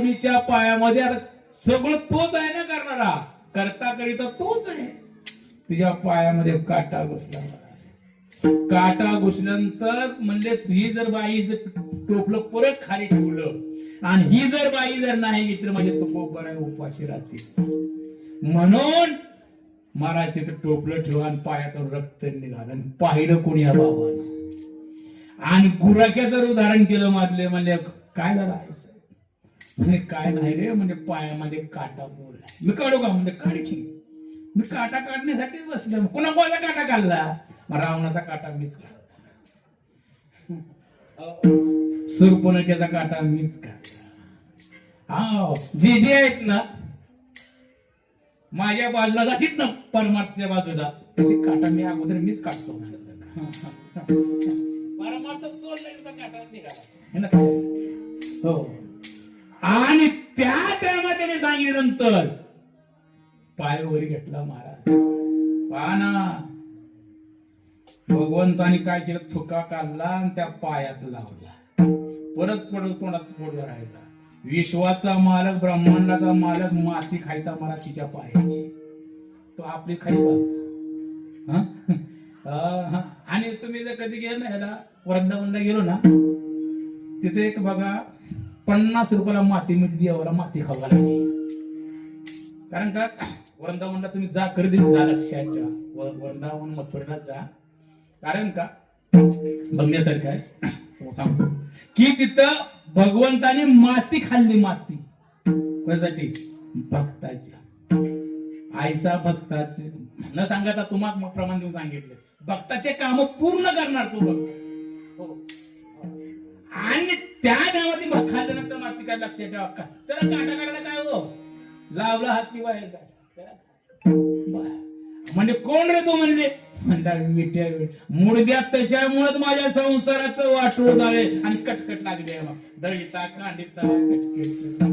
माऊलीच्या पायामध्ये आता सगळं तोच आहे ना करणारा, करता करिता तोच आहे. तुझ्या पायामध्ये काटा घुसला. काटा घुसल्यानंतर म्हणजे ही जर बाई टोपलं परत खाली ठेवलं आणि ही जर बाई जर नाही घेतली म्हणजे तो बरं उपाशी राहते. म्हणून महाराज तिथं टोपलं ठेवा आणि पायातून रक्त निघालं आणि पाहिलं कोणी या बाबानं आणि गुराख्याचं उदाहरण केलं. मारले म्हणजे काय झालं आहे म्हणजे काय नाही रे, म्हणजे पायामध्ये काटा बोलला. मी काढू का म्हणजे काढची, मी काटा काढण्यासाठीच बसलो. कोणा कोणाचा काटा काढला, रावणाचा काटा मीच काढला, सुरपणखेचा काटा मीच काढला. हा जे जे आहेत ना माझ्या बाजूला जातीत ना परमार्थच्या बाजूला, त्याची काटा मी अगोदर मीच काढतो. परमार्थ सोडण्याचा काटा निघाला हो. आणि त्या टायमात त्याने सांगितल्यानंतर पायावरी घेतला महाराज. पाना भगवंतानी काय केलं, थुका काढला आणि त्या पायात लावला. परत तोंडात पोट भरायचा. विश्वाचा मालक, ब्रह्मांडाचा मालक माती खायचा मला तिच्या पायाची, तो आपली खाई. आणि तुम्ही जर कधी गेलो ना ह्याला वृंदावनला गेलो ना, तिथे एक बघा 50 रुपयाला माती मिळते, देवाला माती खावा लागली. कारण का वृंदावनला तुम्ही जा, खरेदी जा, लक्षात ठेवा. वृंदावन मथुरेला जा, कारण का बघण्यासारखं आहे. सांगतो की तिथं भगवंताने माती खाल्ली. माती कशासाठी, भक्ताची. आईचा भक्ताची न सांगायचा तुम्हाला प्रमाण देऊन सांगितले, भक्ताचे काम पूर्ण करणार तो भक्त हो. आणि त्या गावातील भक्त खाल्ल्यानंतर माती काय लक्षात ठेवा, त्याला काटा काढायला काय हो, लावला हात किंवा म्हणजे कोण रे तो, म्हणले म्हणला विट्या मुडद्यात, त्याच्यामुळेच माझ्या संसाराचं वाटोळ झाले आणि कटकट लागली. दळीता कांडिता कटकट,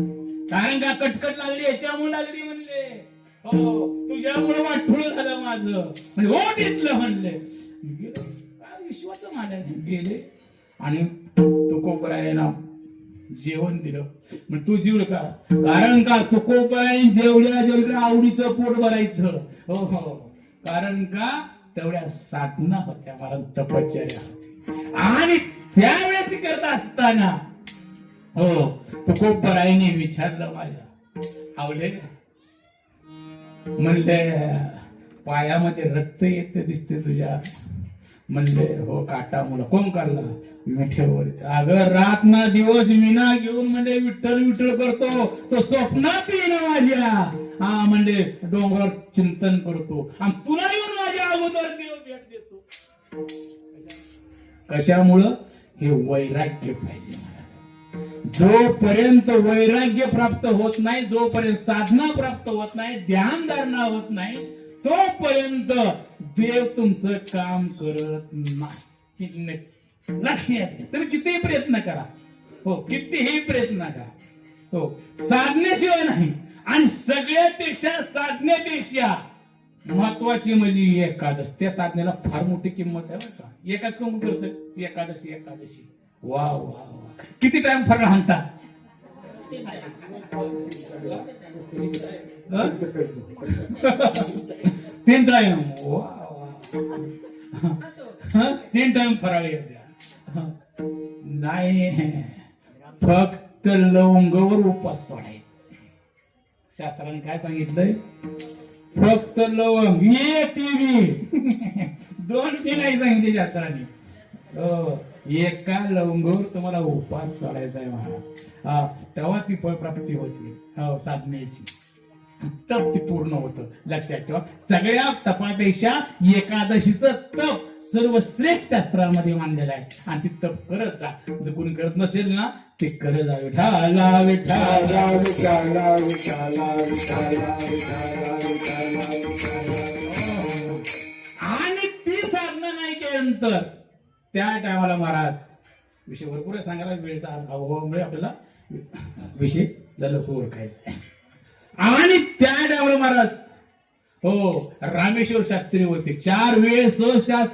कारण का कटकट लागली याच्यामुळे लागली म्हणले हो, तुझ्यामुळे वाटोळ झालं माझं म्हणजे ओट इथलं म्हणले. काय विश्वाचं माझ्या गेले आणि तुकोबराने ना जेवण दिलं. मग तू जीव का, कारण का तुकोबराने जेवढ्या आवडीचं पोट भरायचं हो हो, कारण का तेवढ्या साधना होत्या मला, तपश्चर्या. आणि त्यावेळेस करत असताना हो तुकोबराने विचारलं माझ्या आवले, म्हणले पायामध्ये रक्त येते दिसते तुझ्या. म्हणले हो काटा मुलं. कोण काढला, मिठेवर. अगं रात ना दिवस विना घेऊन म्हणजे विठ्ठल विठ्ठल करतो, तो स्वप्नात येईना माझ्या. हा म्हणजे डोंगर चिंतन करतो आणि तुला येऊन माझ्या अगोदर देव भेट देतो. कशामुळं, हे वैराग्य पाहिजे मला. जोपर्यंत वैराग्य प्राप्त होत नाही, जोपर्यंत साधना प्राप्त होत नाही, ध्यान धारणा होत नाही, तोपर्यंत देव तुमचं काम करत नाही. लक्षात घ्या. तुम्ही कितीही प्रयत्न करा हो, कितीही प्रयत्न करा हो, साधनेशिवाय नाही. आणि सगळ्यापेक्षा साधनेपेक्षा महत्वाची म्हणजे एकादश. त्या साधनेला फार मोठी किंमत आहे बरं का. एकाच कोण करतोय, एकादशी. एकादशी वा वा वा. किती टाइम फरक हाणता, 3 टाइम. वा वा. 3 टाइम फराळ येत्या नाही, फक्त लवंगावर उपास सोडायचा. शास्त्राने काय सांगितलंय, फक्त लवंग. ये टीव्ही 2 टी नाही सांगितले शास्त्राने हो. एका लवंगावर तुम्हाला उपास सोडायचा आहे महाराज. तेव्हा ती फळप्राप्ती होती हो साधनेची, तप ती पूर्ण होतं. लक्षात ठेवा, सगळ्या तपापेक्षा एकादशीचं तप सर्वश्रेष्ठ शास्त्रामध्ये मानलेलं आहे. आणि ती तप करत जा. जर कोणी करत नसेल ना, ते करत जा. विठाला विठाला विठाला विठाला विठाला विठाला. आणि ती साधना नाही केल्यानंतर त्या टायमाला महाराज विषय भरपूर सांगायला वेळेचा अभावामुळे आपल्याला विषय लवकर ओळखायचा. आणि त्या टायमाला महाराज हो रामेश्वर शास्त्री होते. 4 वेळेस शास्त्री